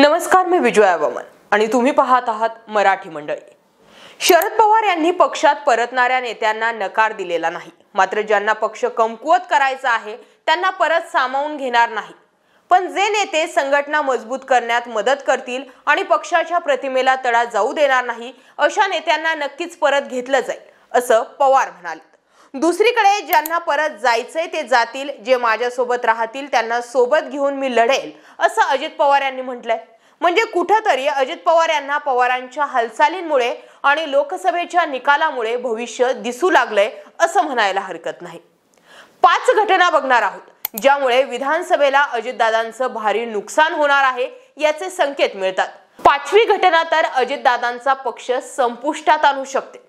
नमस्कार, मी विजया वामन आणि तुम्ही पाहत आहात मराठी मंडळी। शरद पवार यांनी पक्षात परतणाऱ्या नेत्यांना नकार दिलेला नाही, मात्र ज्यांना पक्ष कमकुवत करायचा आहे त्यांना परत सामावून घेणार नाही। पण जे नेते संघटना मजबूत करण्यात मदत करतील आणि पक्षाच्या प्रतिमेला तडा जाऊ देणार नाही अशा नेत्यांना नक्कीच परत घेतलं जाईल, असं पवार म्हणाले। दुसरीकडे ज्यांना परत जायचंय ते जातील, जे माझ्यासोबत राहतील त्यांना सोबत घेऊन मी लढेल, असं अजित पवार यांनी म्हटलंय। म्हणजे कुठेतरी अजित पवार यांना पवारांच्या हालचालींमुळे आणि लोकसभेच्या निकालामुळे भविष्य दिसू लागलंय असं म्हणायला हरकत नाही। 5 घटना बघणार आहोत ज्यामुळे विधानसभेला अजितदादांचं भारी नुकसान होणार आहे याचे संकेत मिळतात। 5वी घटना तर अजितदादांचा पक्ष संपुष्टात आणू शकते।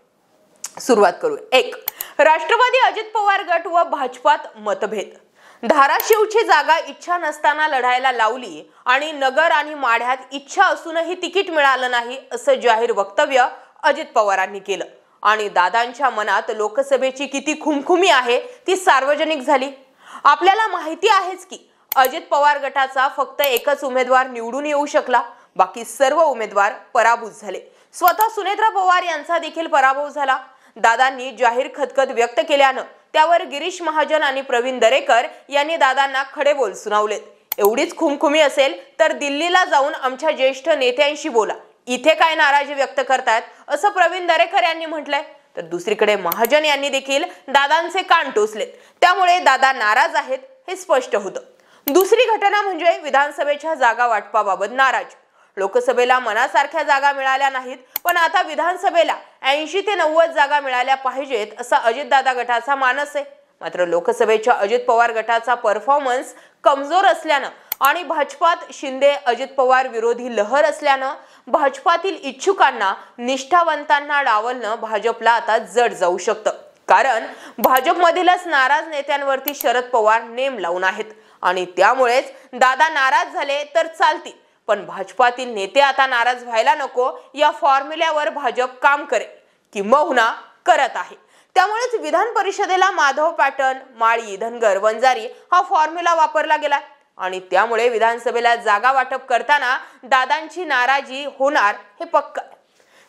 सुरुवात करूया। 1. राष्ट्रवादी अजित पवार गट व भाजपात मतभेद। धाराशिवची जागा इच्छा नसताना लढायला लावली आणि नगर आणि माढ्यात इच्छा असूनही तिकीट मिळालं नाही असं जाहीर वक्तव्य अजित पवारांनी केलं आणि दादांच्या मनात लोकसभेची किती खुमखुमी आहे ती सार्वजनिक झाली। आपल्याला माहिती आहेच की अजित पवार गटाचा फक्त एकच उमेदवार निवडून येऊ शकला, बाकी सर्व उमेदवार पराभूत झाले। स्वतः सुनेत्रा पवार यांचा देखील पराभव झाला। दादांनी जाहीर खदखद व्यक्त केल्यानं त्यावर गिरीश महाजन आणि प्रवीण दरेकर यांनी दादांना खडे बोल सुनावलेत। एवढीच खुमखुमी असेल तर दिल्लीला जाऊन आमच्या ज्येष्ठ नेत्यांशी बोला, इथे काय नाराजी व्यक्त करतायत असं प्रवीण दरेकर यांनी म्हटलंय। तर दुसरीकडे महाजन यांनी देखील दादांचे कान टोचलेत, त्यामुळे दादा नाराज आहेत हे स्पष्ट होतं। दुसरी घटना म्हणजे विधानसभेच्या जागा वाटपाबाबत नाराज। लोकसभेला मनासारख्या जागा मिळाल्या नाहीत, पण आता विधानसभेला 80 ते 90 जागा मिळाल्या पाहिजेत असा अजितदादा गटाचा मानस आहे। मात्र लोकसभेच्या अजित पवार गटाचा परफॉर्मन्स कमजोर असल्यानं आणि भाजपात शिंदे अजित पवार विरोधी लहर असल्यानं भाजपातील इच्छुकांना निष्ठावंतांना डावलणं भाजपला आता जड जाऊ शकतं। कारण भाजपमधीलच नाराज नेत्यांवरती शरद पवार नेम लावून आहेत आणि त्यामुळेच दादा नाराज झाले तर चालतील, पण भाजपातील नेते आता नाराज व्हायला नको या फॉर्म्युल्यावर भाजप काम करेल किंबहुना करत आहे। त्यामुळेच विधान परिषदेला माधव पॅटर्न, माळी, धनगर, वंजारी हा फॉर्म्युला वापरला गेला आणि त्यामुळे विधानसभेला जागा वाटप करताना दादांची नाराजी होणार हे पक्का।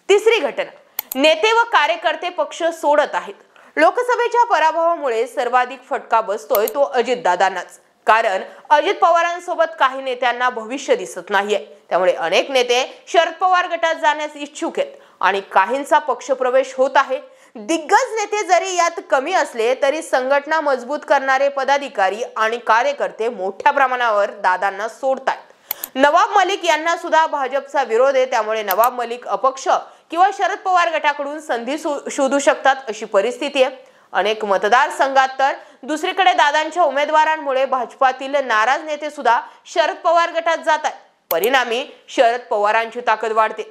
तिसरी घटना, नेते व कार्यकर्ते पक्ष सोडत आहेत। लोकसभेच्या पराभवामुळे सर्वाधिक फटका बसतोय तो अजितदादांनाच, कारण अजित पवारांसोबत काही नेत्यांना भविष्य दिसत नाहीये। त्यामुळे अनेक नेते शरद पवार गटात जाण्यास इच्छुक आहेत आणि काहींचा पक्षप्रवेश होत आहे। दिग्गज नेते जरी यात कमी असले तरी संघटना मजबूत करणारे पदाधिकारी आणि कार्यकर्ते मोठ्या प्रमाणावर दादांना सोडतात। नवाब मलिक यांना सुद्धा भाजपचा विरोध आहे, त्यामुळे नवाब मलिक अपक्ष किंवा शरद पवार गटाकडून संधी शोधू शकतात अशी परिस्थिती आहे। अनेक मतदारसंघात तर दुसरीकडे दादांच्या उमेदवारांमुळे भाजपातील नाराज नेते सुद्धा शरद पवार गटात जातात। परिणामी शरद पवारांची ताकद वाढते।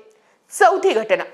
चौथी घटना,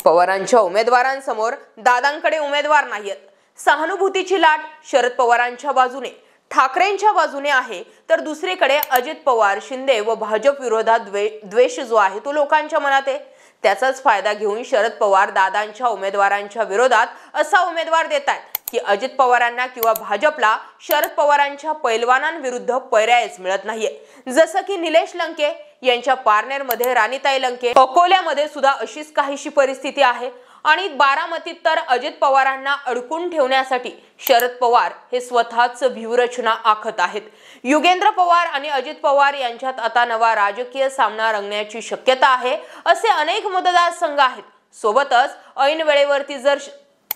पवारांच्या उमेदवारांसमोर दादांकडे उमेदवार नाहीत। सहानुभूतीची लाट शरद पवारांच्या बाजूने, ठाकरेंच्या बाजूने आहे, तर दुसरीकडे अजित पवार, शिंदे व भाजप विरोधात द्वेष जो आहे तो लोकांच्या मनात आहे। त्याचाच फायदा घेऊन शरद पवार दादांच्या उमेदवारांच्या विरोधात असा उमेदवार देतात की अजित पवारांना किंवा भाजपला शरद पवारांच्या पैलवानांविरुद्ध पर्यायच मिळत नाहीये। जसं की निलेश लंके यांच्या पारनेरमध्ये राणीताई लंके, अकोल्यामध्ये सुद्धा अशीच काहीशी परिस्थिती आहे आणि बारामतीत तर अजित पवारांना अडकून ठेवण्यासाठी शरद पवार हे स्वतःच व्यूहरचना आखत आहेत। युगेंद्र पवार आणि अजित पवार यांच्यात आता नवा राजकीय सामना रंगण्याची शक्यता आहे असे अनेक मतदारसंघ आहेत। सोबतच ऐन वेळेवरती जर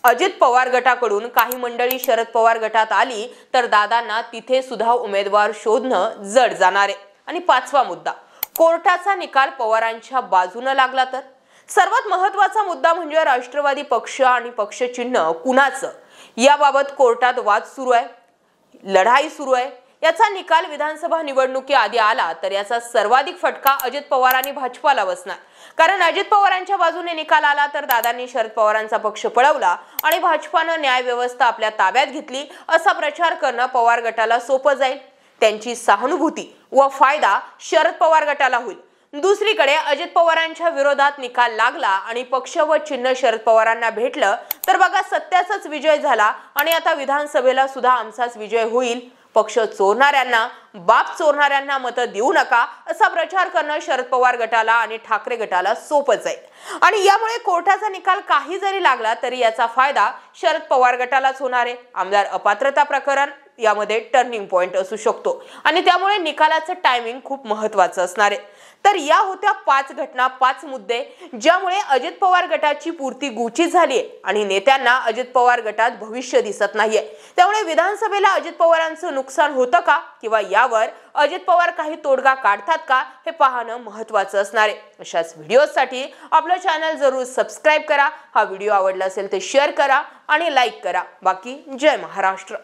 अजित पवार गटाकडून काही मंडळी शरद पवार गटात आली तर दादांना तिथे सुद्धा उमेदवार शोधणं जड जाणार आहे। आणि 5वा मुद्दा, कोर्टाचा निकाल पवारांच्या बाजूने लागला तर। सर्वात महत्त्वाचा मुद्दा म्हणजे राष्ट्रवादी पक्ष आणि पक्षचिन्ह कुणाचं याबाबत कोर्टात वाद सुरू आहे, लढाई सुरू आहे। याचा निकाल विधानसभा निवडणुकी आधी आला तर याचा सर्वाधिक फटका अजित पवार आणि भाजपाला बसणार। कारण अजित पवारांच्या बाजूने निकाल आला तर दादांनी शरद पवारांचा पक्ष पळवला आणि भाजपानं न्याय व्यवस्था आपल्या ताब्यात घेतली असा प्रचार करणं पवार गटाला सोपं जाईल। त्यांची सहानुभूती व फायदा शरद पवार गटाला होईल। दुसरीकडे अजित पवारांच्या विरोधात निकाल लागला आणि पक्ष व चिन्ह शरद पवारांना भेटलं तर बघा सत्याचाच विजय झाला आणि आता विधानसभेला सुद्धा आमचाच विजय होईल। पक्ष चोरणाऱ्यांना बाप चोरणाऱ्यांना मतं देऊ नका असा प्रचार करणं शरद पवार गटाला आणि ठाकरे गटाला सोपंच आहे आणि यामुळे कोर्टाचा निकाल काही जरी लागला तरी याचा फायदा शरद पवार गटालाच होणार आहे। आमदार अपात्रता प्रकरण यामध्ये टर्निंग पॉइंट असू शकतो आणि त्यामुळे निकालाचं टायमिंग खूप महत्त्वाचं असणार आहे। तर या होत्या 5 घटना, 5 मुद्दे ज्यामुळे अजित पवार गटाची पूर्ती गुचित झाली आहे आणि नेत्यांना अजित पवार गटात भविष्य दिसत नाहीये। त्यामुळे विधानसभेला अजित पवारांचं नुकसान होतं का किंवा यावर अजित पवार काही तोडगा काढतात का हे पाहणं महत्त्वाचं असणार आहे। अशाच व्हिडिओसाठी आपलं चॅनल जरूर सबस्क्राइब करा। हा व्हिडिओ आवडला असेल तर शेअर करा आणि लाईक करा। बाकी जय महाराष्ट्र।